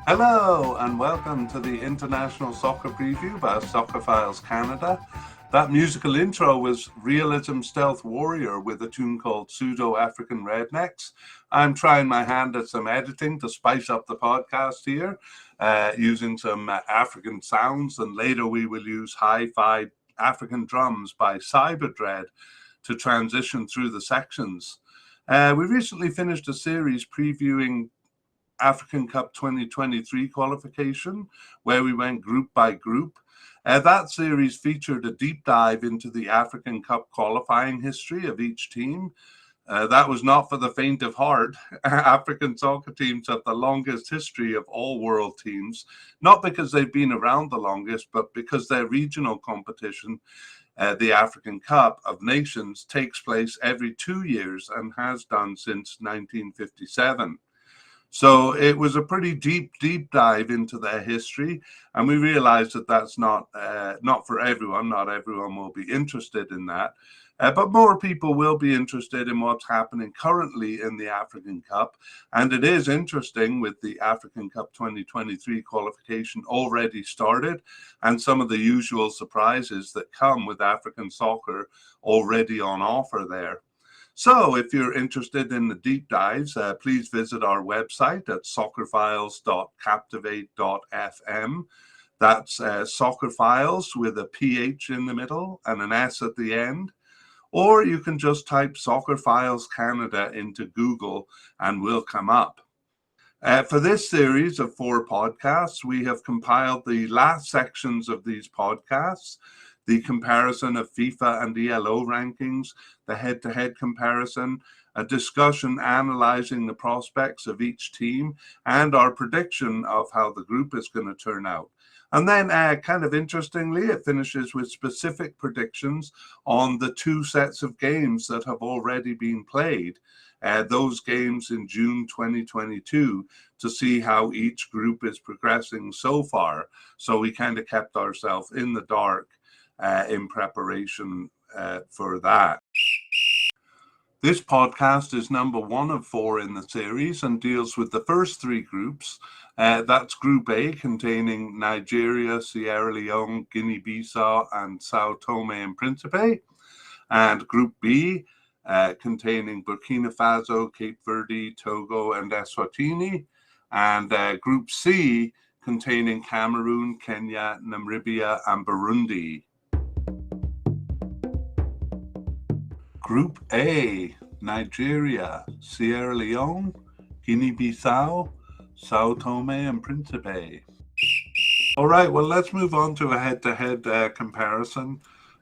Hello and welcome to the International Soccer Preview by Soccer Files Canada. That musical intro was Realism Stealth Warrior with a tune called Pseudo African Rednecks. I'm trying my hand at some editing to spice up the podcast here, using some African sounds, and later we will use hi-fi African drums by Cyberdread to transition through the sections. We recently finished a series previewing African Cup 2023 qualification, where we went group by group. That series featured a deep dive into the African Cup qualifying history of each team. That was not for the faint of heart. African soccer teams have the longest history of all world teams, not because they've been around the longest, but because their regional competition, the African Cup of Nations, takes place every 2 years and has done since 1957. So it was a pretty deep dive into their history, and we realized that that's not for everyone. Not everyone will be interested in that, but more people will be interested in what's happening currently in the African Cup. And it is interesting with the African Cup 2023 qualification already started, and some of the usual surprises that come with African soccer already on offer there. So if you're interested in the deep dives, please visit our website at soccerfiles.captivate.fm. That's soccerfiles with a PH in the middle and an S at the end. Or you can just type Soccer Files Canada into Google and we'll come up. For this series of 4 podcasts, we have compiled the last sections of these podcasts: the comparison of FIFA and ELO rankings, the head-to-head comparison, a discussion analyzing the prospects of each team, and our prediction of how the group is going to turn out. And then, kind of interestingly, it finishes with specific predictions on the 2 sets of games that have already been played, those games in June 2022, to see how each group is progressing so far. So we kind of kept ourselves in the dark in preparation for that. This podcast is number 1 of 4 in the series and deals with the first 3 groups. That's Group A, containing Nigeria, Sierra Leone, Guinea-Bissau, and Sao Tome and Principe. And Group B, containing Burkina Faso, Cape Verde, Togo, and Eswatini. And Group C, containing Cameroon, Kenya, Namibia, and Burundi. Group A: Nigeria, Sierra Leone, Guinea-Bissau, Sao Tome and Principe. All right, well, let's move on to a head-to-head comparison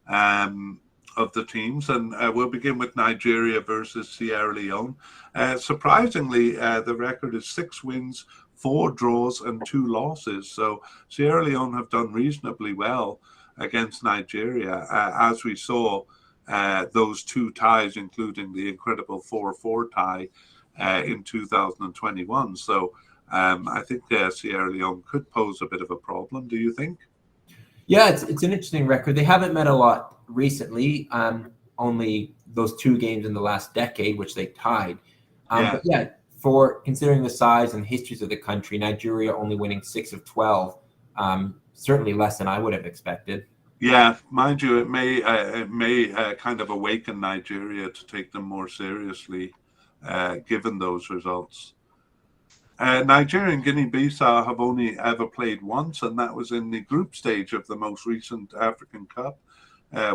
of the teams, and we'll begin with Nigeria versus Sierra Leone. Surprisingly, the record is 6 wins, 4 draws, and 2 losses. So Sierra Leone have done reasonably well against Nigeria, as we saw. Those 2 ties, including the incredible 4-4 tie in 2021. So I think Sierra Leone could pose a bit of a problem. Do you think? Yeah, it's an interesting record. They haven't met a lot recently. Only those 2 games in the last decade, which they tied. But yeah, for considering the size and histories of the country, Nigeria only winning 6 of 12, certainly less than I would have expected. Yeah, mind you, it may kind of awaken Nigeria to take them more seriously, given those results. Nigeria and Guinea-Bissau have only ever played once, and that was in the group stage of the most recent African Cup,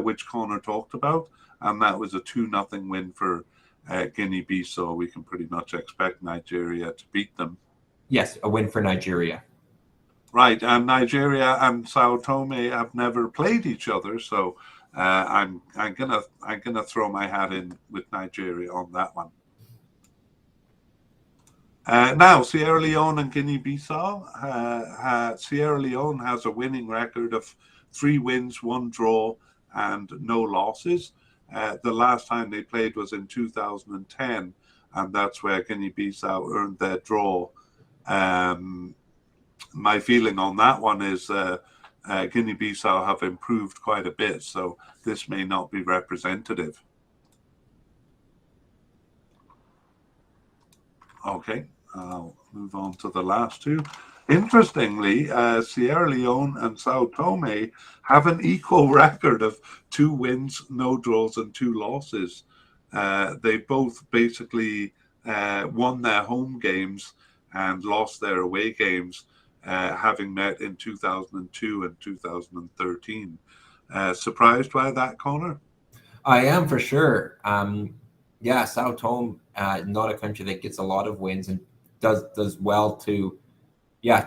which Connor talked about, and that was a 2-0 win for Guinea-Bissau. We can pretty much expect Nigeria to beat them. Yes, a win for Nigeria. Right, and Nigeria and Sao Tome have never played each other, so I'm gonna throw my hat in with Nigeria on that one. Now, Sierra Leone and Guinea-Bissau. Sierra Leone has a winning record of 3 wins, 1 draw, and no losses. The last time they played was in 2010, and that's where Guinea-Bissau earned their draw. My feeling on that one is Guinea-Bissau have improved quite a bit, so this may not be representative. Okay, I'll move on to the last 2. Interestingly, Sierra Leone and Sao Tome have an equal record of 2 wins, no draws, and 2 losses. They both basically won their home games and lost their away games, having met in 2002 and 2013. Surprised by that, Connor? I am, for sure. Yeah, Sao Tome, not a country that gets a lot of wins and does well to,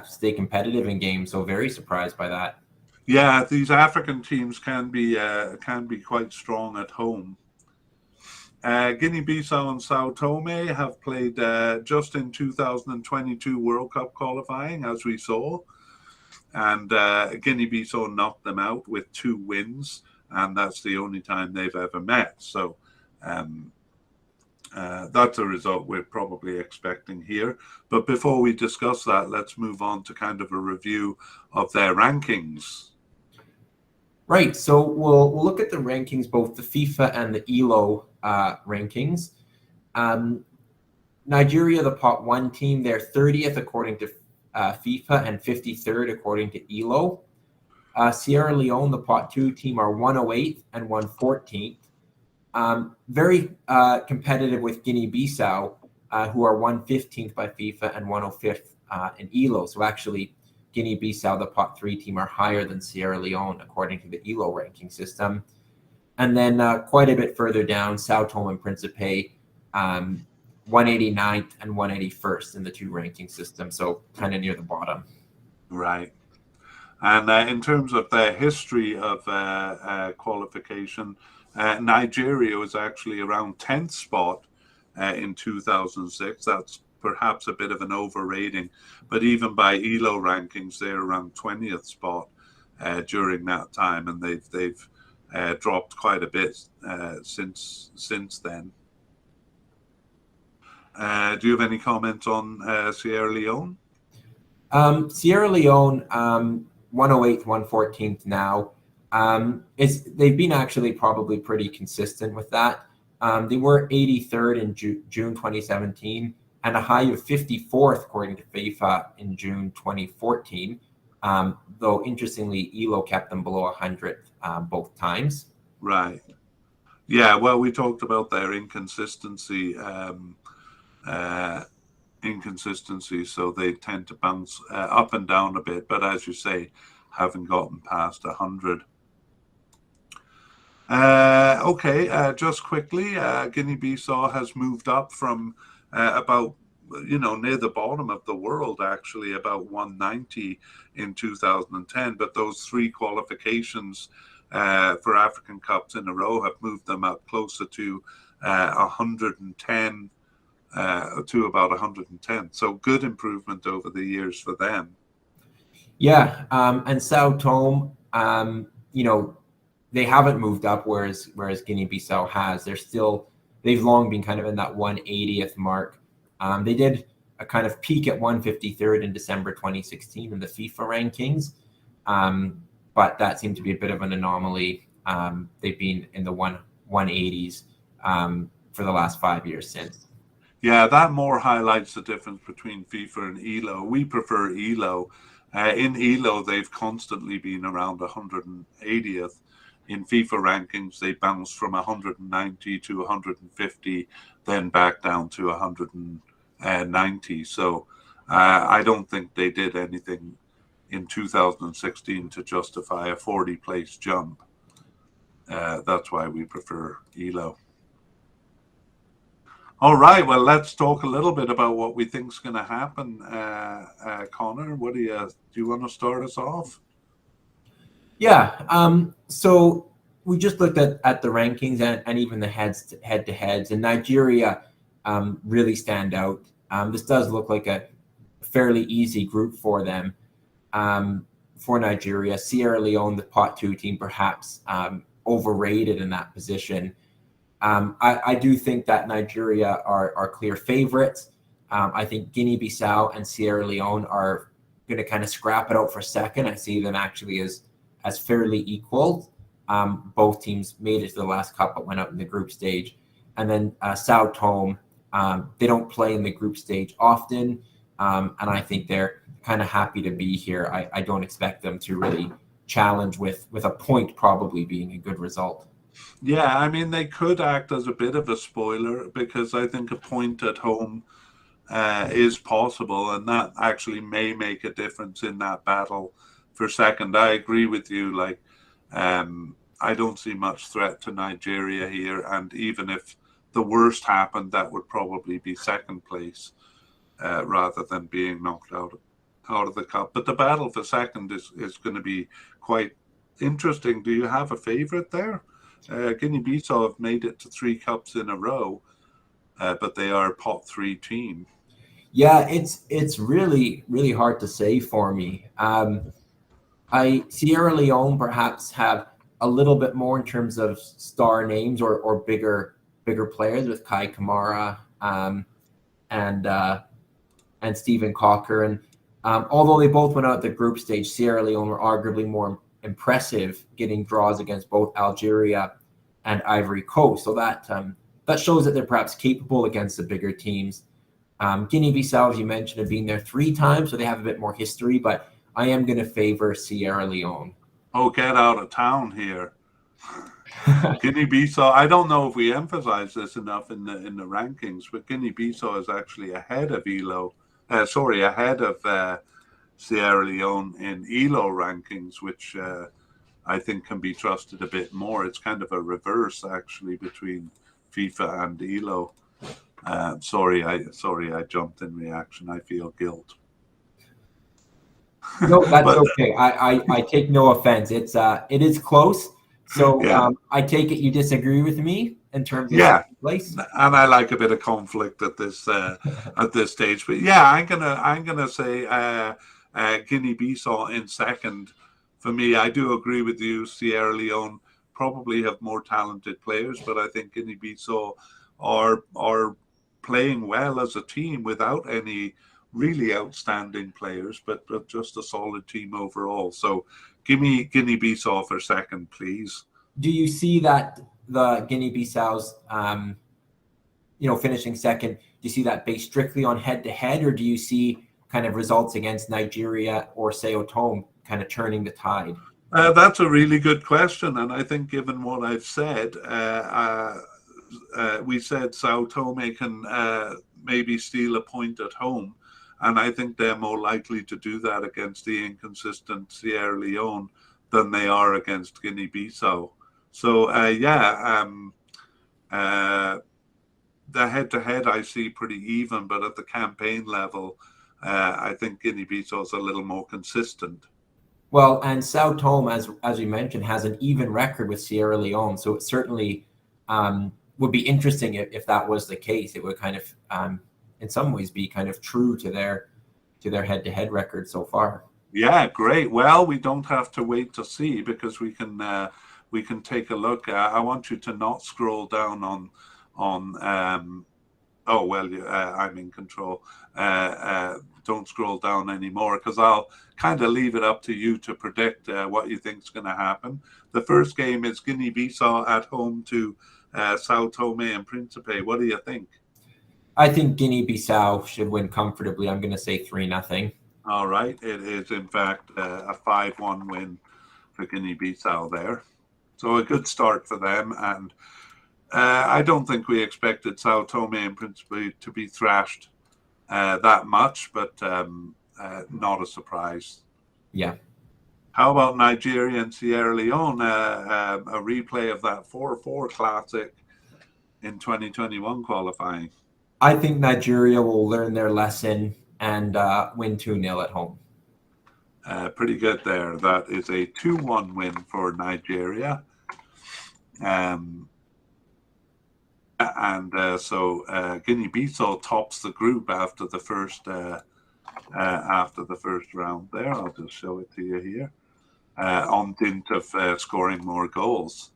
stay competitive in games. So very surprised by that. Yeah, these African teams can be quite strong at home. Guinea-Bissau and Sao Tome have played just in 2022 World Cup qualifying, as we saw. And Guinea-Bissau knocked them out with 2 wins, and that's the only time they've ever met. So that's a result we're probably expecting here. But before we discuss that, let's move on to kind of a review of their rankings. Right. So we'll look at the rankings, both the FIFA and the ELO rankings. Nigeria, the pot 1 team, they're 30th according to FIFA and 53rd according to ELO. Sierra Leone, the pot 2 team, are 108th and 114th. Very competitive with Guinea-Bissau, who are 115th by FIFA and 105th in ELO. So actually, Guinea-Bissau, the pot 3 team, are higher than Sierra Leone according to the ELO ranking system. And then quite a bit further down, Sao Tome and Principe, 189th and 181st in the 2 ranking systems. So kind of near the bottom. Right. And in terms of the history of qualification, Nigeria was actually around 10th spot in 2006. That's perhaps a bit of an overrating, but even by ELO rankings, they're around 20th spot during that time, and they've dropped quite a bit since then. Do you have any comments on Sierra Leone? Sierra Leone, 108th, 114th now. They've been actually probably pretty consistent with that. They were 83rd in June 2017 and a high of 54th according to FIFA in June 2014. Though interestingly, ELO kept them below 100th both times. Right. Yeah. Well, we talked about their inconsistency. So they tend to bounce up and down a bit, but as you say, haven't gotten past 100. Just quickly, Guinea-Bissau has moved up from about, near the bottom of the world, actually, about 190 in 2010, but those 3 qualifications for African Cups in a row have moved them up closer to 110 to about 110. So good improvement over the years for them. Yeah, and Sao Tome, they haven't moved up, whereas Guinea-Bissau has. They've long been kind of in that 180th mark. They did a kind of peak at 153rd in December 2016 in the FIFA rankings, but that seemed to be a bit of an anomaly. They've been in the 180s for the last 5 years since. Yeah, that more highlights the difference between FIFA and ELO. We prefer ELO. In ELO, they've constantly been around 180th. In FIFA rankings, they bounced from 190 to 150, then back down to 190. So I don't think they did anything in 2016 to justify a 40-place jump. That's why we prefer ELO. All right, well, let's talk a little bit about what we think is going to happen. Connor, do you want to start us off? Yeah, so we just looked at the rankings and even the head-to-heads, and Nigeria really stand out. This does look like a fairly easy group for them. For Nigeria, Sierra Leone, the pot 2 team, perhaps overrated in that position. I do think that Nigeria are clear favorites. I think Guinea-Bissau and Sierra Leone are going to kind of scrap it out for second. I see them actually as fairly equal. Both teams made it to the last cup but went out in the group stage. And then Sao Tome, they don't play in the group stage often. And I think they're kind of happy to be here. I don't expect them to really challenge with a point probably being a good result. Yeah, I mean, they could act as a bit of a spoiler because I think a point at home is possible, and that actually may make a difference in that battle for second. I agree with you. Like, I don't see much threat to Nigeria here, and even if the worst happened, that would probably be second place rather than being knocked out of the cup. But the battle for second is going to be quite interesting. Do you have a favorite there? Guinea-Bissau have made it to 3 cups in a row, but they are a pot 3 team. Yeah, it's really, really hard to say for me. Sierra Leone perhaps have a little bit more in terms of star names or bigger players with Kai Kamara and Stephen Cocker. And although they both went out the group stage, Sierra Leone were arguably more impressive, getting draws against both Algeria and Ivory Coast. So that shows that they're perhaps capable against the bigger teams. Guinea-Bissau, as you mentioned, have been there 3 times, so they have a bit more history, but I am going to favor Sierra Leone. Oh, get out of town here. Guinea-Bissau, I don't know if we emphasize this enough in the rankings, but Guinea-Bissau is actually ahead of ahead of Sierra Leone in ELO rankings, which I think can be trusted a bit more. It's kind of a reverse, actually, between FIFA and ELO. Sorry, I jumped in reaction. I feel guilt. No, that's okay. I take no offense. It is close. So yeah. I take it you disagree with me in terms of second place. And I like a bit of conflict at this stage. But yeah, I'm gonna say Guinea-Bissau in second. For me, I do agree with you. Sierra Leone probably have more talented players, but I think Guinea-Bissau are playing well as a team without any really outstanding players, but just a solid team overall. So give me Guinea-Bissau for second, please. Do you see that the Guinea-Bissau's, finishing second? Do you see that based strictly on head-to-head, or do you see kind of results against Nigeria or Sao Tome kind of turning the tide? That's a really good question, and I think given what I've said, we said Sao Tome can maybe steal a point at home. And I think they're more likely to do that against the inconsistent Sierra Leone than they are against Guinea-Bissau. So, the head-to-head I see pretty even, but at the campaign level, I think Guinea-Bissau is a little more consistent. Well, and Sao Tome, as you mentioned, has an even record with Sierra Leone. So it certainly would be interesting if that was the case. It would kind of in some ways be kind of true to their head-to-head record so far. Yeah, great. Well, we don't have to wait to see because we can take a look. I want you to not scroll down on I'm in control. Don't scroll down anymore because I'll kind of leave it up to you to predict what you think is going to happen. The first game is Guinea-Bissau at home to Sao Tome and Principe. What do you think? I think Guinea-Bissau should win comfortably. I'm going to say 3-0. All right. It is, in fact, a 5-1 win for Guinea-Bissau there. So a good start for them. And I don't think we expected Sao Tome and Principe to be thrashed that much, but not a surprise. Yeah. How about Nigeria and Sierra Leone? A replay of that 4-4 classic in 2021 qualifying. I think Nigeria will learn their lesson and win 2-0 at home. Pretty good there. That is a 2-1 win for Nigeria. So Guinea-Bissau tops the group after the first round there. I'll just show it to you here. On dint of scoring more goals.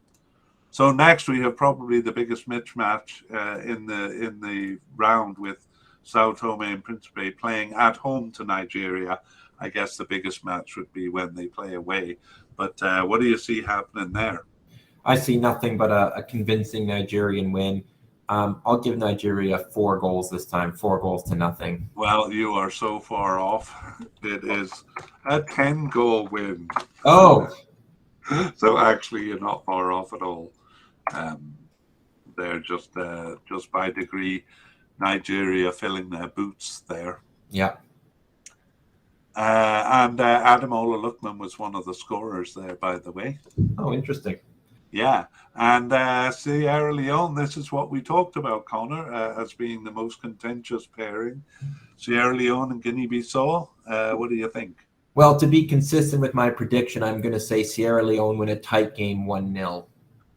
So next we have probably the biggest mismatch in the round with Sao Tome and Principe playing at home to Nigeria. I guess the biggest match would be when they play away. But what do you see happening there? I see nothing but a convincing Nigerian win. I'll give Nigeria 4 goals this time, 4-0. Well, you are so far off. It is a 10-goal win. Oh, So actually, you're not far off at all. They're just by degree, Nigeria filling their boots there. yeah. And Ademola Lookman was one of the scorers there, by the way. Oh, interesting. Yeah, and Sierra Leone, this is what we talked about, Connor, as being the most contentious pairing. Sierra Leone and Guinea-Bissau, what do you think? Well, to be consistent with my prediction, I'm going to say Sierra Leone win a tight game 1-0.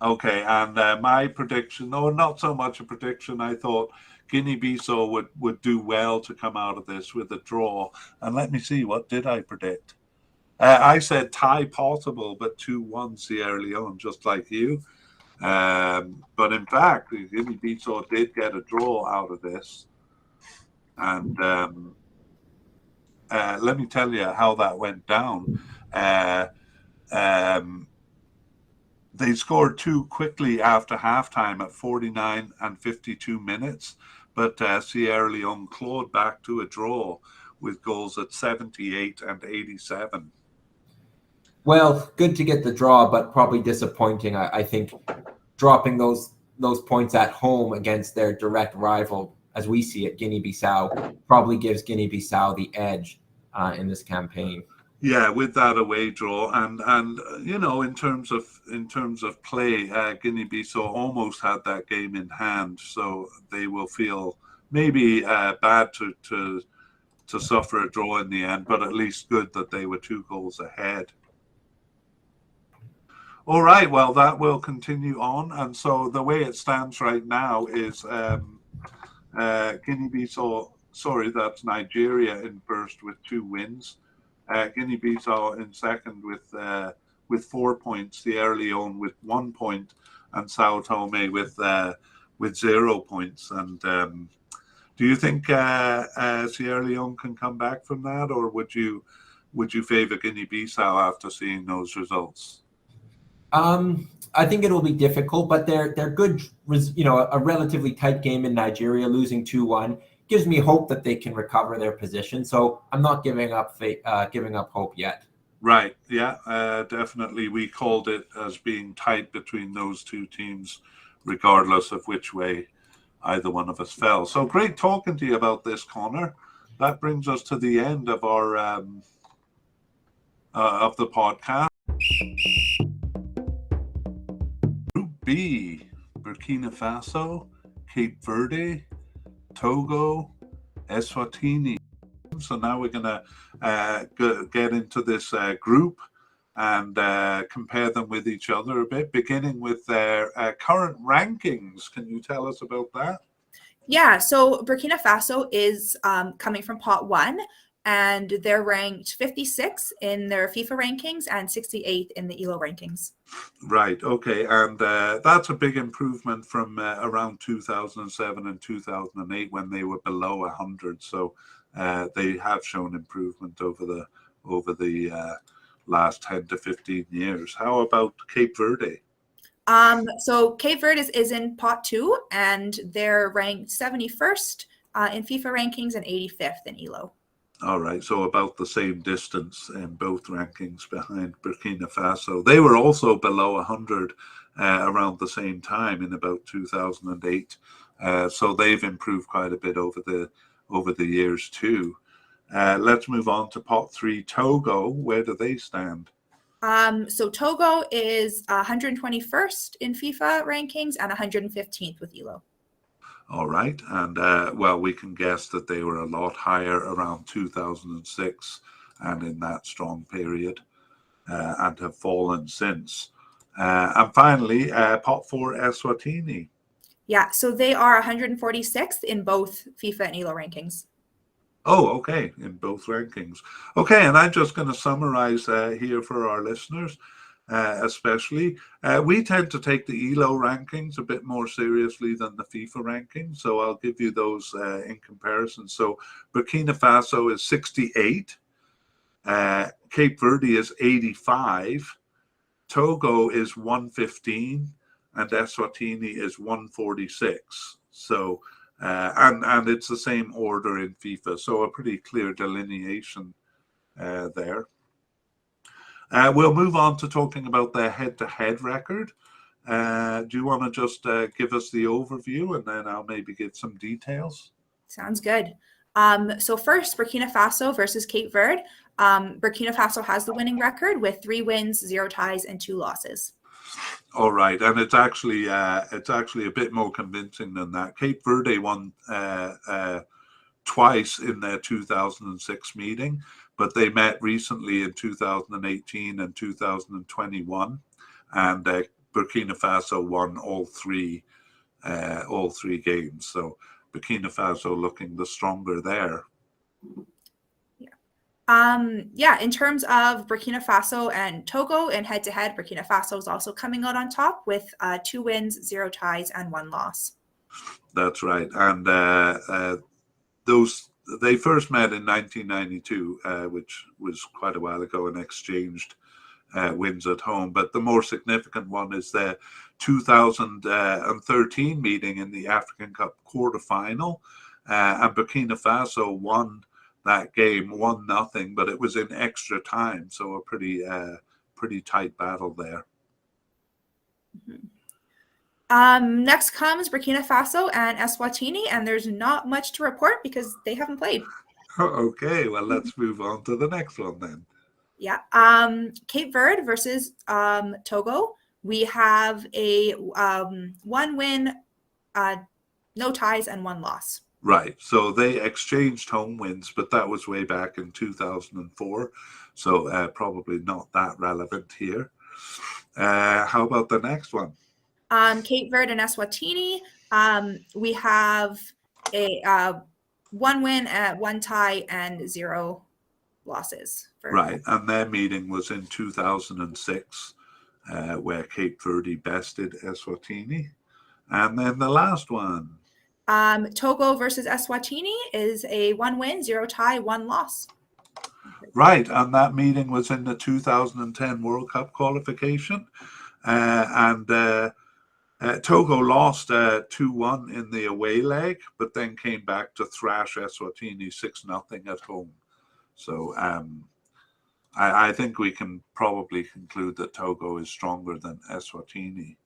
Okay, and my prediction, not so much a prediction, I thought Guinea-Bissau would do well to come out of this with a draw. And let me see, what did I predict? I said tie possible, but 2-1 Sierra Leone, just like you. But in fact, Guinea-Bissau did get a draw out of this. And let me tell you how that went down. They scored 2 quickly after halftime at 49 and 52 minutes, but Sierra Leone clawed back to a draw with goals at 78 and 87. Well, good to get the draw, but probably disappointing. I think dropping those points at home against their direct rival, as we see it, Guinea-Bissau, probably gives Guinea-Bissau the edge in this campaign. Yeah, with that away draw, and you know, in terms of play, Guinea-Bissau almost had that game in hand, so they will feel maybe bad to suffer a draw in the end, but at least good that they were 2 goals ahead. All right, well, that will continue on, and so the way it stands right now is Guinea-Bissau. Sorry, that's Nigeria in first with 2 wins. Guinea-Bissau in second with 4 points, Sierra Leone with 1 point, and Sao Tome with 0 points. And do you think Sierra Leone can come back from that, or would you favor Guinea-Bissau after seeing those results? I think it will be difficult, but they're good. You know, a relatively tight game in Nigeria, losing 2-1. Gives me hope that they can recover their position. So I'm not giving up hope yet. Right. Yeah, definitely. We called it as being tight between those 2 teams, regardless of which way either one of us fell. So great talking to you about this, Connor. That brings us to the end of our of the podcast. Group B: Burkina Faso, Cape Verde, Togo, Eswatini. So now we're going to get into this group and compare them with each other a bit, beginning with their current rankings. Can you tell us about that? Yeah, so Burkina Faso is coming from pot 1, and they're ranked 56 in their FIFA rankings and 68 in the ELO rankings. Right. Okay. And that's a big improvement from around 2007 and 2008 when they were below 100. So they have shown improvement over the last 10 to 15 years. How about Cape Verde? So Cape Verde is in pot 2, and they're ranked 71st in FIFA rankings and 85th in ELO. All right, so about the same distance in both rankings behind Burkina Faso. They were also below 100 around the same time in about 2008. So they've improved quite a bit over the years too. Let's move on to pot 3, Togo. Where do they stand? So Togo is 121st in FIFA rankings and 115th with ELO. All right. And well, we can guess that they were a lot higher around 2006 and in that strong period and have fallen since. And finally, pot 4, Eswatini. Yeah, so they are 146th in both FIFA and ELO rankings. Oh, okay, in both rankings. Okay, and I'm just going to summarize here for our listeners. Especially, we tend to take the ELO rankings a bit more seriously than the FIFA rankings. So I'll give you those in comparison. So Burkina Faso is 68, Cape Verde is 85, Togo is 115, and Eswatini is 146. So, and it's the same order in FIFA, so a pretty clear delineation there. We'll move on to talking about the head-to-head record. Do you want to just give us the overview, and then I'll maybe give some details? Sounds good. So first, Burkina Faso versus Cape Verde. Burkina Faso has the winning record with 3 wins, 0 ties, and 2 losses. All right, and it's actually a bit more convincing than that. Cape Verde won twice in their 2006 meeting, but they met recently in 2018 and 2021, and Burkina Faso won all three games. So Burkina Faso looking the stronger there. In terms of Burkina Faso and Togo in head-to-head, Burkina Faso is also coming out on top with 2 wins, 0 ties, and 1 loss. That's right, and they first met in 1992, which was quite a while ago, and exchanged wins at home. But the more significant one is the 2013 meeting in the African Cup quarterfinal, and Burkina Faso won that game 1-0, but it was in extra time, so a pretty tight battle there. Next comes Burkina Faso and Eswatini, and there's not much to report because they haven't played. Okay, well, let's move on to the next one then. Yeah. Cape Verde versus Togo. We have a 1 win, no ties, and 1 loss. Right. So they exchanged home wins, but that was way back in 2004. So probably not that relevant here. How about the next one? Cape Verde and Eswatini. We have a 1 win, 1 tie, and 0 losses. Right. And their meeting was in 2006, where Cape Verde bested Eswatini. And then the last one. Togo versus Eswatini is a 1 win, 0 tie, 1 loss. Right, and that meeting was in the 2010 World Cup qualification, and Togo lost 2-1 in the away leg, but then came back to thrash Eswatini 6-0 at home. So I think we can probably conclude that Togo is stronger than Eswatini.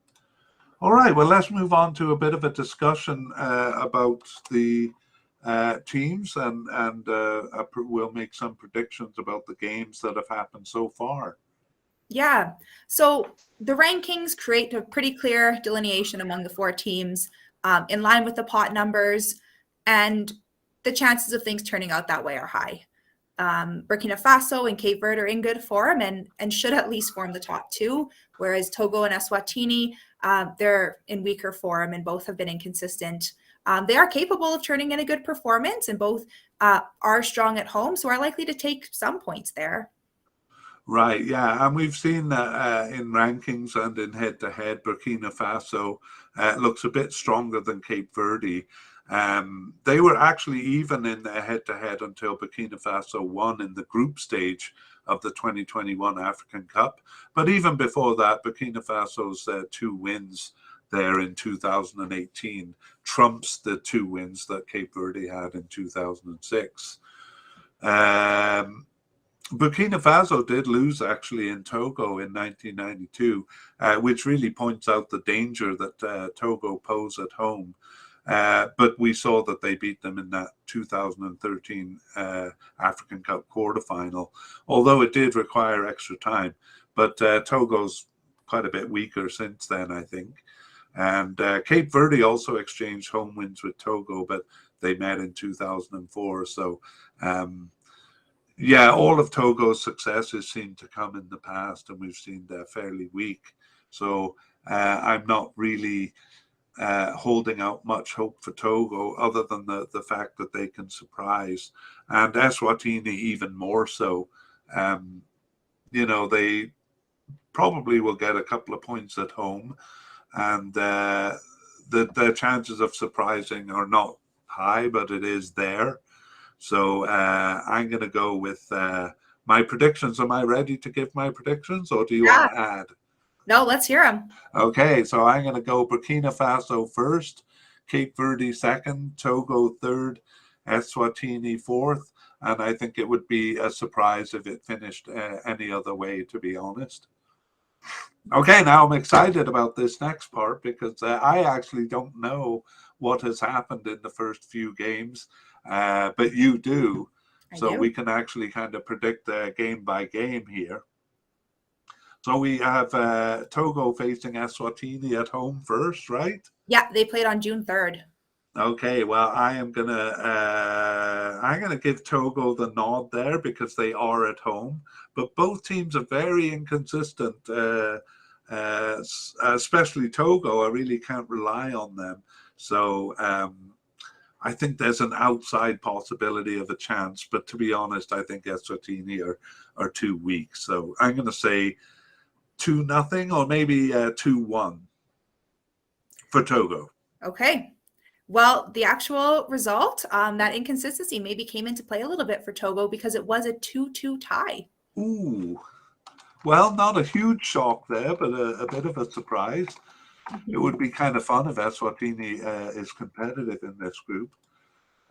All right, well, let's move on to a bit of a discussion about the teams, and we'll make some predictions about the games that have happened so far. Yeah, so the rankings create a pretty clear delineation among the 4 teams in line with the pot numbers, and the chances of things turning out that way are high. Burkina Faso and Cape Verde are in good form and should at least form the top 2, whereas Togo and Eswatini, they're in weaker form and both have been inconsistent. They are capable of turning in a good performance, and both are strong at home, so are likely to take some points there. Right, yeah, and we've seen that in rankings and in head-to-head, Burkina Faso looks a bit stronger than Cape Verde. They were actually even in their head-to-head until Burkina Faso won in the group stage of the 2021 African Cup. But even before that, Burkina Faso's 2 wins there in 2018 trumps the 2 wins that Cape Verde had in 2006. Burkina Faso did lose actually in Togo in 1992, which really points out the danger that Togo pose at home. But we saw that they beat them in that 2013 African Cup quarterfinal, although it did require extra time. But Togo's quite a bit weaker since then, I think. And Cape Verde also exchanged home wins with Togo, but they met in 2004. So, yeah, all of Togo's successes seem to come in the past, and we've seen they're fairly weak. So I'm not really holding out much hope for Togo, other than the fact that they can surprise, and Eswatini even more so. They probably will get a couple of points at home, and the chances of surprising are not high, but it is there. So I'm going to go with my predictions. Am I ready to give my predictions, or do you want to add? No, let's hear them. Okay, so I'm going to go Burkina Faso first, Cape Verde second, Togo third, Eswatini fourth. And I think it would be a surprise if it finished any other way, to be honest. Okay, now I'm excited about this next part because I actually don't know what has happened in the first few games, but you do. So we can actually kind of predict game by game here. So we have Togo facing Eswatini at home first, right? Yeah, they played on June 3rd. Okay, well, I'm gonna give Togo the nod there because they are at home, but both teams are very inconsistent. Especially Togo, I really can't rely on them. So I think there's an outside possibility of a chance, but to be honest, I think Eswatini are too weak. So I'm gonna say 2-0 or maybe 2-1 for Togo. Okay. Well, the actual result, that inconsistency maybe came into play a little bit for Togo because it was a 2-2 tie. Ooh. Well, not a huge shock there, but a bit of a surprise. It would be kind of fun if Eswatini is competitive in this group.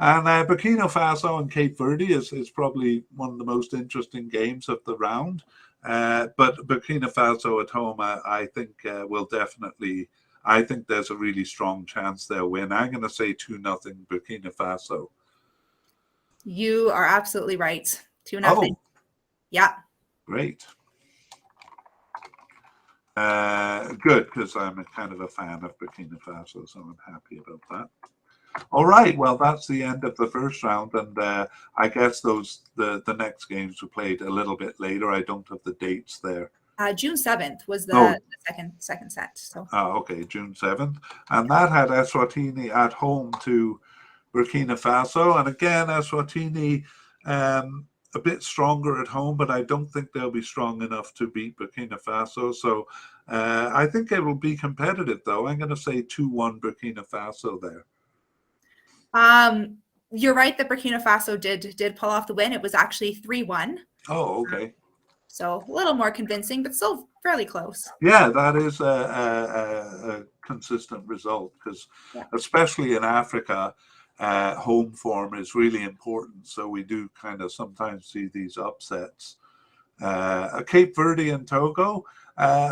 And Burkina Faso and Cape Verde is probably one of the most interesting games of the round. But Burkina Faso at home, I think will definitely... I think there's a really strong chance they'll win. I'm going to say 2-0 Burkina Faso. You are absolutely right. 2-0. Oh. Yeah. Great. Good, because I'm a kind of a fan of Burkina Faso, so I'm happy about that. All right, well, that's the end of the first round, and I guess the next games were played a little bit later. I don't have the dates there. June 7th was the second set. So. Okay, June 7th. And that had Eswatini at home to Burkina Faso. And again, Eswatini a bit stronger at home, but I don't think they'll be strong enough to beat Burkina Faso. So I think it will be competitive, though. I'm going to say 2-1 Burkina Faso there. You're right that Burkina Faso did pull off the win. It was actually 3-1. Oh, okay. So a little more convincing, but still fairly close. Yeah, that is a consistent result because especially in Africa, home form is really important. So we do kind of sometimes see these upsets. Cape Verde and Togo.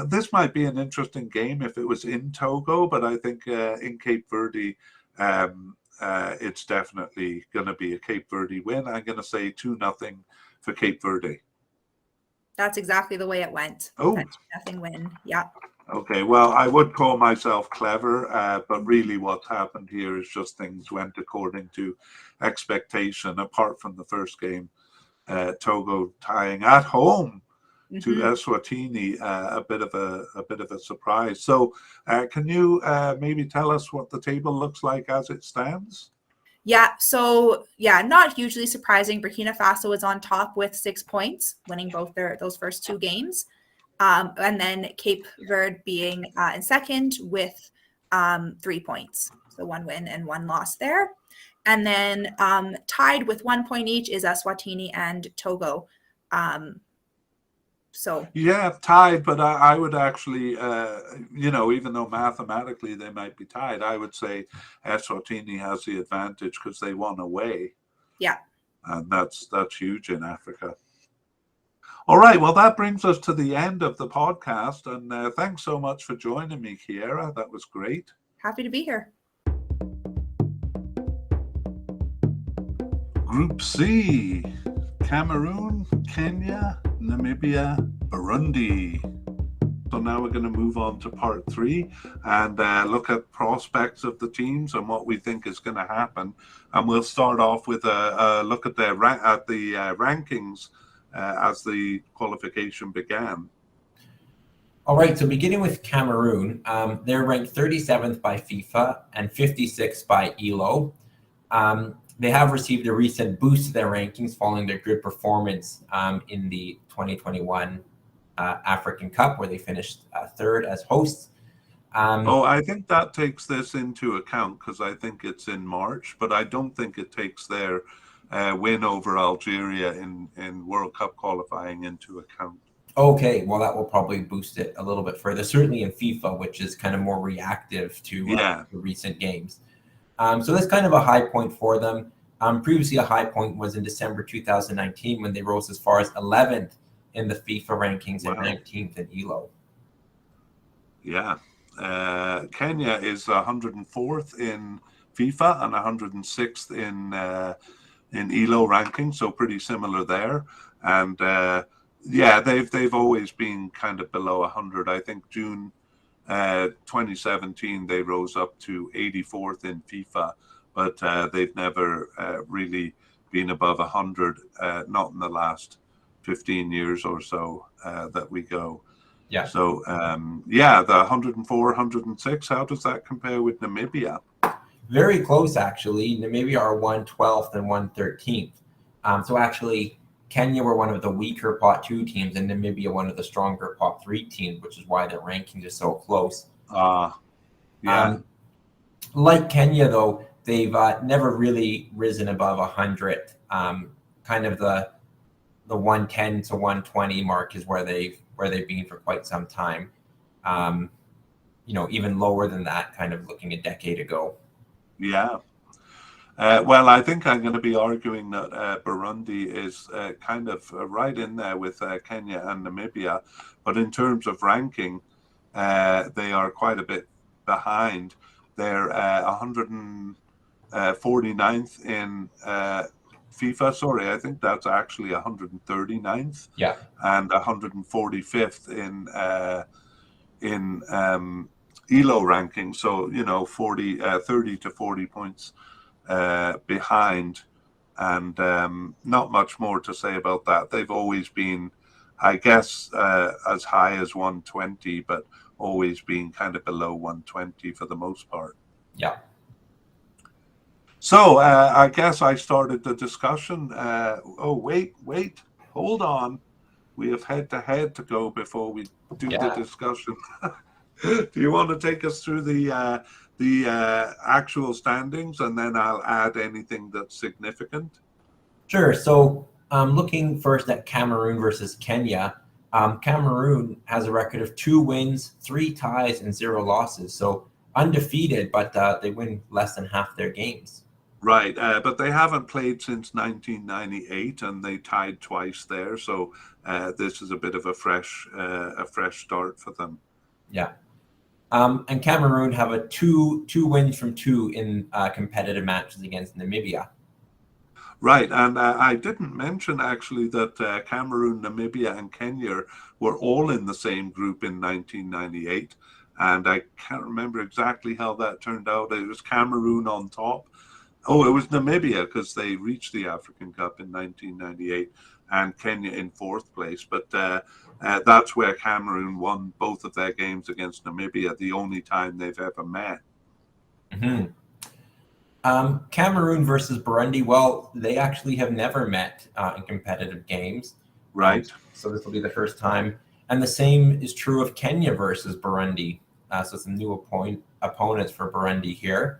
This might be an interesting game if it was in Togo, but I think in Cape Verde, it's definitely going to be a Cape Verde win. I'm going to say 2-0 for Cape Verde. That's exactly the way it went. Oh. 2-0 win. Yeah. Okay, well, I would call myself clever, but really what's happened here is just things went according to expectation, apart from the first game, Togo tying at home to Eswatini, a bit of a surprise. So can you maybe tell us what the table looks like as it stands? Yeah, so not hugely surprising. Burkina Faso is on top with 6 points, winning both those first 2 games. And then Cape Verde being in second with 3 points. So 1 win and 1 loss there. And then tied with 1 point each is Eswatini and Togo. So yeah, tied, but I would actually, even though mathematically they might be tied, I would say Eswatini has the advantage because they won away. Yeah, and that's huge in Africa. All right, well, that brings us to the end of the podcast, and thanks so much for joining me, Kiera. That was great. Happy to be here. Group C. Cameroon, Kenya, Namibia, Burundi. So now we're going to move on to part 3 and look at prospects of the teams and what we think is going to happen. And we'll start off with a look at the rankings as the qualification began. All right, so beginning with Cameroon, they're ranked 37th by FIFA and 56th by ELO. They have received a recent boost to their rankings following their good performance in the 2021 African Cup, where they finished 3rd as hosts. I think that takes this into account because I think it's in March, but I don't think it takes their win over Algeria in World Cup qualifying into account. Okay, well, that will probably boost it a little bit further, certainly in FIFA, which is kind of more reactive to recent games. So that's kind of a high point for them. Previously, a high point was in December 2019 when they rose as far as 11th in the FIFA rankings and 19th in ELO. Yeah. Kenya is 104th in FIFA and 106th in ELO ranking, so pretty similar there. And yeah, they've always been kind of below 100. I think June 2017 they rose up to 84th in FIFA, but they've never really been above 100, not in the last 15 years or so that we go. Yeah. So yeah, the 104, 106, how does that compare with Namibia? Very close, actually. Namibia are 112th and 113th. So actually, Kenya were one of the weaker pot 2 teams and Namibia one of the stronger pot 3 teams, which is why their rankings are so close. Yeah. Like Kenya, though, they've never really risen above 100. Kind of the 110 to 120 mark is where they've been for quite some time. Even lower than that, kind of looking a decade ago. Yeah. Well, I think I'm going to be arguing that Burundi is kind of right in there with Kenya and Namibia, but in terms of ranking, they are quite a bit behind. They're 149th in FIFA. Sorry, I think that's actually 139th. Yeah. And 145th in ELO ranking. So 30 to 40 points behind, and not much more to say about that. They've always been, I guess, as high as 120, but always been kind of below 120 for the most part. Yeah. So I guess I started the discussion. Wait, hold on. We have head-to-head to go before we do the discussion. Do you want to take us through the actual standings, and then I'll add anything that's significant? Sure. So looking first at Cameroon versus Kenya, Cameroon has a record of 2 wins, 3 ties, and 0 losses. So undefeated, but they win less than half their games. Right, but they haven't played since 1998, and they tied twice there. So this is a bit of a fresh start for them. Yeah. And Cameroon have a two wins from 2 in competitive matches against Namibia. Right, and I didn't mention actually that Cameroon, Namibia, and Kenya were all in the same group in 1998, and I can't remember exactly how that turned out. It was Cameroon on top. Oh, it was Namibia because they reached the African Cup in 1998, and Kenya in 4th place. But that's where Cameroon won both of their games against Namibia, the only time they've ever met. Mm-hmm. Cameroon versus Burundi, well, they actually have never met in competitive games. Right. So this will be the first time. And the same is true of Kenya versus Burundi. So some new opponents for Burundi here.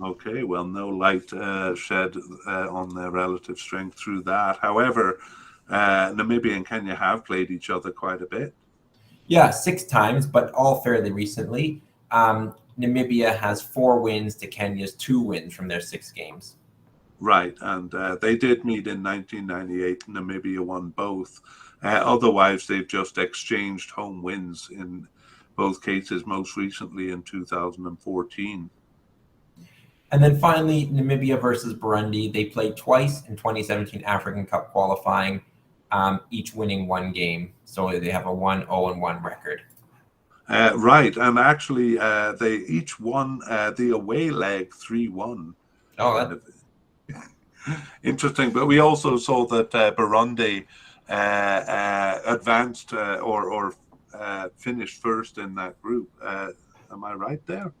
Okay, well, no light shed on their relative strength through that. However, Namibia and Kenya have played each other quite a bit. Yeah, 6 times, but all fairly recently. Namibia has 4 wins to Kenya's 2 wins from their 6 games. Right, and they did meet in 1998. Namibia won both. Otherwise, they've just exchanged home wins in both cases, most recently in 2014. And then finally, Namibia versus Burundi. They played twice in 2017 African Cup qualifying, each winning 1 game. So they have a 1-0-1 record. Right, and actually they each won the away leg 3-1. Oh, interesting. But we also saw that Burundi advanced or finished first in that group. Am I right there?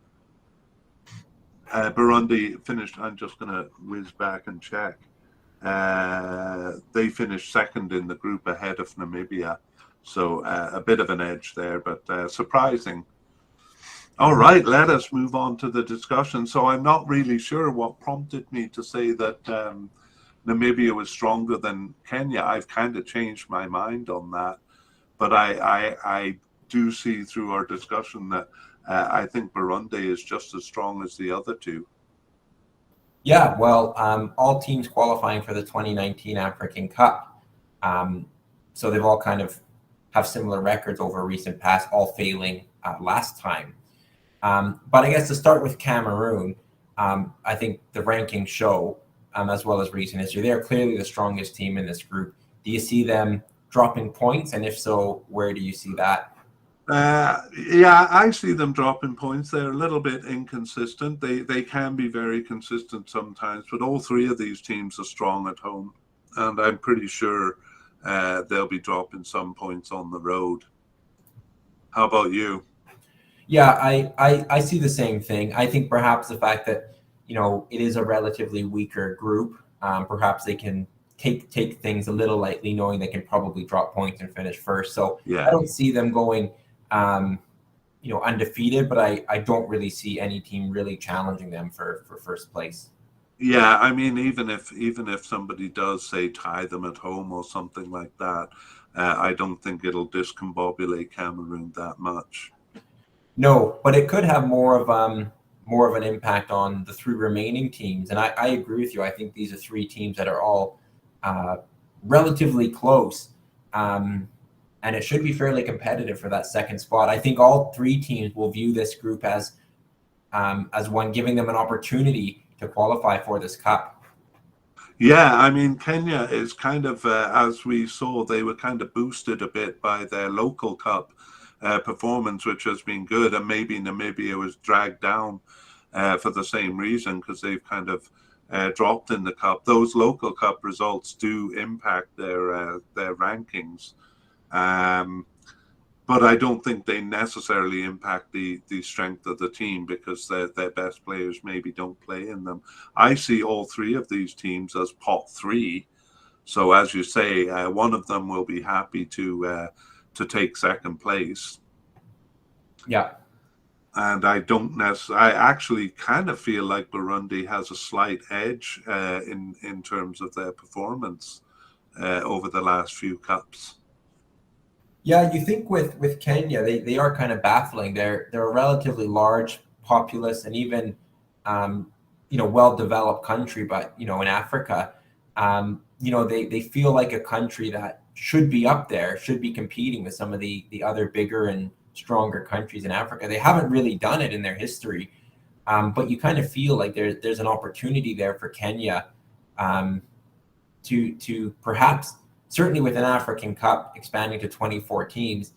Burundi finished, I'm just going to whiz back and check. They finished 2nd in the group ahead of Namibia. So a bit of an edge there, but surprising. All right, let us move on to the discussion. So I'm not really sure what prompted me to say that Namibia was stronger than Kenya. I've kind of changed my mind on that. But I do see through our discussion that I think Burundi is just as strong as the other 2. Yeah, well, all teams qualifying for the 2019 African Cup. So they've all kind of have similar records over recent past, all failing last time. But I guess to start with Cameroon, I think the rankings show, as well as recent history, they're clearly the strongest team in this group. Do you see them dropping points? And if so, where do you see that? Yeah, I see them dropping points. They're a little bit inconsistent. They can be very consistent sometimes, but all three of these teams are strong at home, and I'm pretty sure they'll be dropping some points on the road. How about you? Yeah, I see the same thing. I think perhaps the fact that, it is a relatively weaker group, perhaps they can take things a little lightly, knowing they can probably drop points and finish first. So Yeah. I don't see them going, undefeated, but I don't really see any team really challenging them for first place. Yeah, I mean, even if somebody does say tie them at home or something like that, I don't think it'll discombobulate Cameroon that much. No, but it could have more of an impact on the three remaining teams. And I agree with you. I think these are three teams that are all relatively close. And it should be fairly competitive for that second spot. I think all three teams will view this group as one giving them an opportunity to qualify for this cup. Yeah, I mean, Kenya is kind of, as we saw, they were kind of boosted a bit by their local cup performance, which has been good, and maybe Namibia was dragged down for the same reason, because they've kind of dropped in the cup. Those local cup results do impact their rankings, but I don't think they necessarily impact the strength of the team, because their best players maybe don't play in them. I see all three of these teams as pot three, so as you say, one of them will be happy to take second place. Yeah. And I actually kind of feel like Burundi has a slight edge in terms of their performance over the last few cups. Yeah, you think with Kenya, they are kind of baffling. They're a relatively large, populous, and even well-developed country, but in Africa, they feel like a country that should be up there, should be competing with some of the other bigger and stronger countries in Africa. They haven't really done it in their history, but you kind of feel like there's an opportunity there for Kenya to perhaps, certainly with an African Cup expanding to 24 teams,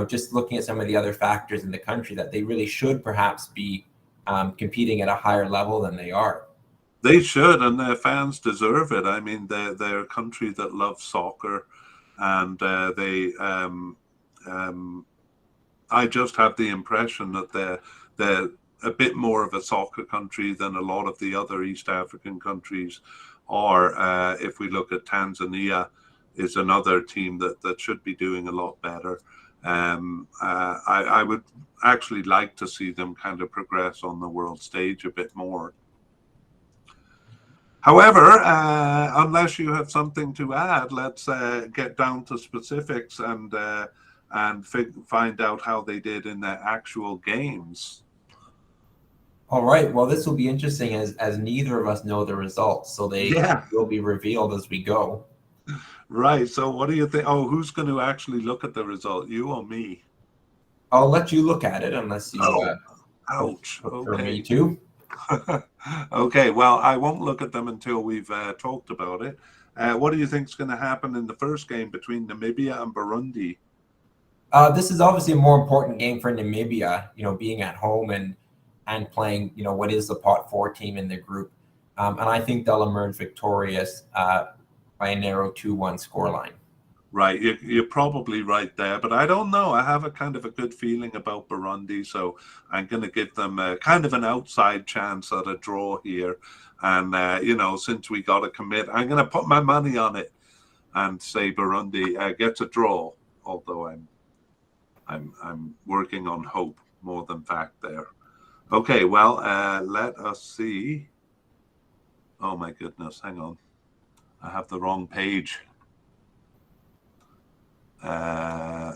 just looking at some of the other factors in the country, that they really should perhaps be competing at a higher level than they are. They should, and their fans deserve it. I mean, they're a country that loves soccer, and I just have the impression that they're a bit more of a soccer country than a lot of the other East African countries are. If we look at Tanzania, is another team that should be doing a lot better. I would actually like to see them kind of progress on the world stage a bit more. However, unless you have something to add, let's get down to specifics and find out how they did in their actual games. All right. Well, this will be interesting as neither of us know the results, so they will be revealed as we go. Right. So what do you think? Oh, who's going to actually look at the result? You or me? I'll let you look at it unless you ouch. For me too. Okay. Well, I won't look at them until we've talked about it. What do you think is going to happen in the first game between Namibia and Burundi? This is obviously a more important game for Namibia, being at home and playing, what is the pot 4 team in the group. And I think they'll emerge victorious by a narrow 2-1 scoreline. Right, you're probably right there, but I don't know. I have a kind of a good feeling about Burundi, so I'm going to give them a kind of an outside chance at a draw here. And since we got to commit, I'm going to put my money on it and say Burundi gets a draw. Although I'm working on hope more than fact there. Okay, well, let us see. Oh my goodness, hang on. I have the wrong page. I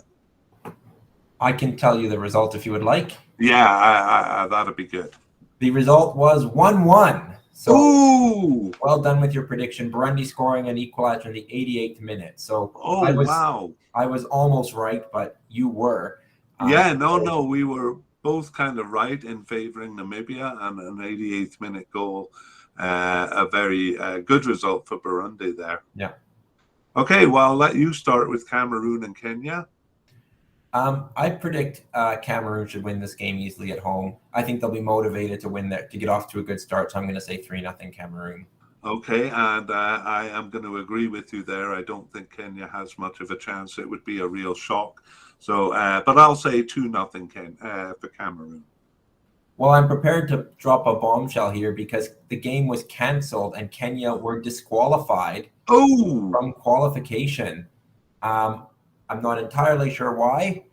can tell you the result if you would like. Yeah, that'd be good. The result was 1-1. So ooh, well done with your prediction. Burundi scoring an equalizer in the 88th minute. So wow. I was almost right, but you were. Yeah, no, we were both kind of right in favoring Namibia, and an 88th minute goal. A very good result for Burundi there. Yeah. Okay, well, I'll let you start with Cameroon and Kenya. I predict Cameroon should win this game easily at home. I think they'll be motivated to win there, to get off to a good start. So I'm going to say 3-0 Cameroon. Okay, and I am going to agree with you there. I don't think Kenya has much of a chance. It would be a real shock. So, but I'll say 2-0 for Cameroon. Well, I'm prepared to drop a bombshell here because the game was cancelled and Kenya were disqualified from qualification. I'm not entirely sure why.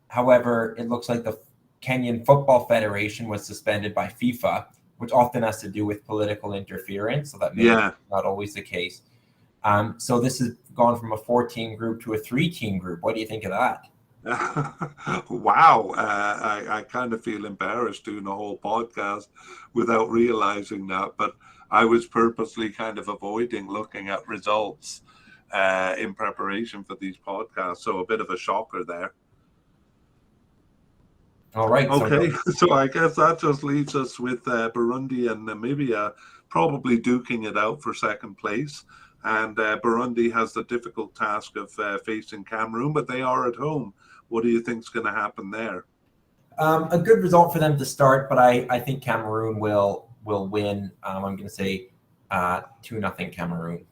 However, it looks like the Kenyan Football Federation was suspended by FIFA, which often has to do with political interference. So that may be not always the case. So this has gone from a 4-team group to a 3-team group. What do you think of that? Wow. I kind of feel embarrassed doing a whole podcast without realizing that. But I was purposely kind of avoiding looking at results in preparation for these podcasts. So a bit of a shocker there. All right. Okay, so I guess that just leaves us with Burundi and Namibia probably duking it out for second place. And Burundi has the difficult task of facing Cameroon, but they are at home. What do you think is going to happen there? A good result for them to start, but I think Cameroon will win. I'm going to say 2-0 Cameroon.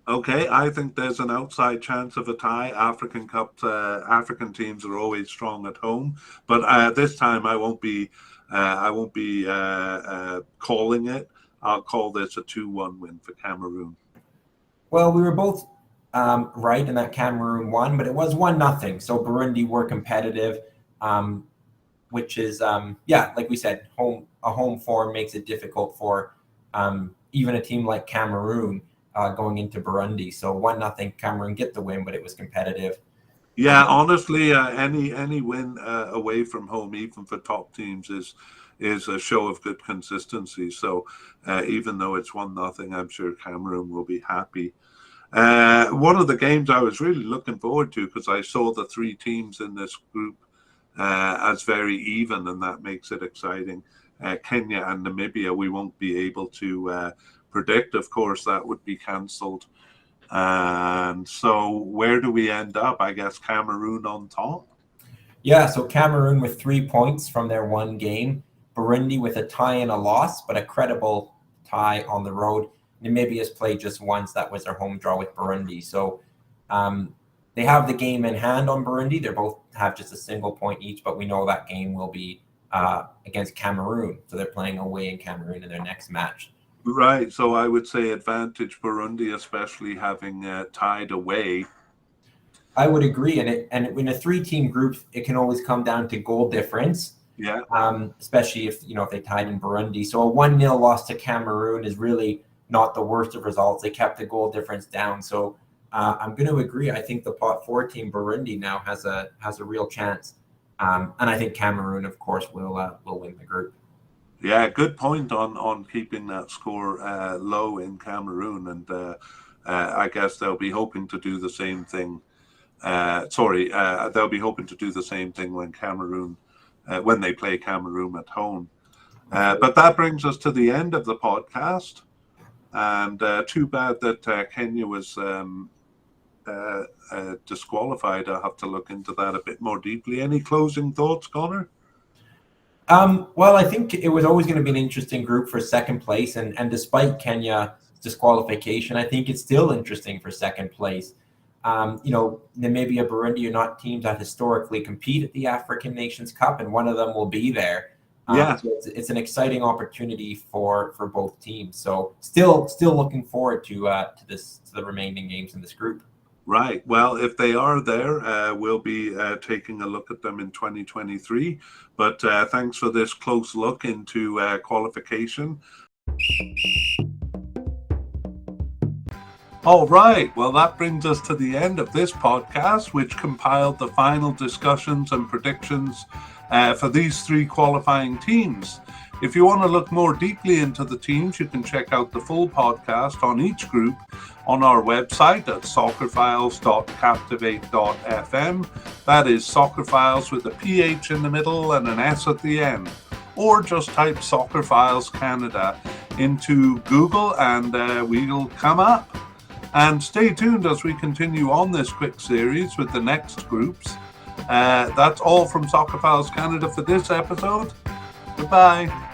Okay, I think there's an outside chance of a tie. African Cup, African teams are always strong at home, but this time I won't be calling it. I'll call this a 2-1 win for Cameroon. Well, we were both right in that Cameroon won, but it was 1-0. So Burundi were competitive, which is like we said, a home form makes it difficult for even a team like Cameroon. Going into Burundi, so 1-0 Cameroon get the win, but it was competitive. Yeah, honestly, any win away from home, even for top teams, is a show of good consistency. So even though it's 1-0, I'm sure Cameroon will be happy. One of the games I was really looking forward to because I saw the 3 teams in this group as very even, and that makes it exciting. Kenya and Namibia, we won't be able to predict, of course, that would be cancelled. And so where do we end up? I guess Cameroon on top. Yeah, so Cameroon with 3 points from their one game. Burundi with a tie and a loss, but a credible tie on the road. Namibia's played just once. That was their home draw with Burundi. So they have the game in hand on Burundi. They both have just a single point each, but we know that game will be against Cameroon. So they're playing away in Cameroon in their next match. Right, so I would say advantage Burundi, especially having tied away. I would agree, and in a 3-team group, it can always come down to goal difference. Yeah. Especially if they tied in Burundi. So a 1-0 loss to Cameroon is really not the worst of results. They kept the goal difference down. So I'm going to agree. I think the pot 4 team Burundi now has a real chance, and I think Cameroon, of course, will win the group. Yeah, good point on keeping that score low in Cameroon, and I guess they'll be hoping to do the same thing. They'll be hoping to do the same thing when they play Cameroon at home. But that brings us to the end of the podcast, and too bad that Kenya was disqualified. I'll have to look into that a bit more deeply. Any closing thoughts, Connor? Well, I think it was always going to be an interesting group for second place, and despite Kenya's disqualification, I think it's still interesting for second place. Namibia, Burundi are not teams that historically compete at the African Nations Cup, and one of them will be there. So it's an exciting opportunity for both teams. So still looking forward to the remaining games in this group. Right. Well, if they are there, we'll be taking a look at them in 2023. But thanks for this close look into qualification. All right. Well, that brings us to the end of this podcast, which compiled the final discussions and predictions for these 3 qualifying teams. If you want to look more deeply into the teams, you can check out the full podcast on each group on our website at soccerfiles.captivate.fm. That is Soccerfiles with a PH in the middle and an S at the end. Or just type Soccer Files Canada into Google and we'll come up. And stay tuned as we continue on this quick series with the next groups. That's all from Soccer Files Canada for this episode. Goodbye.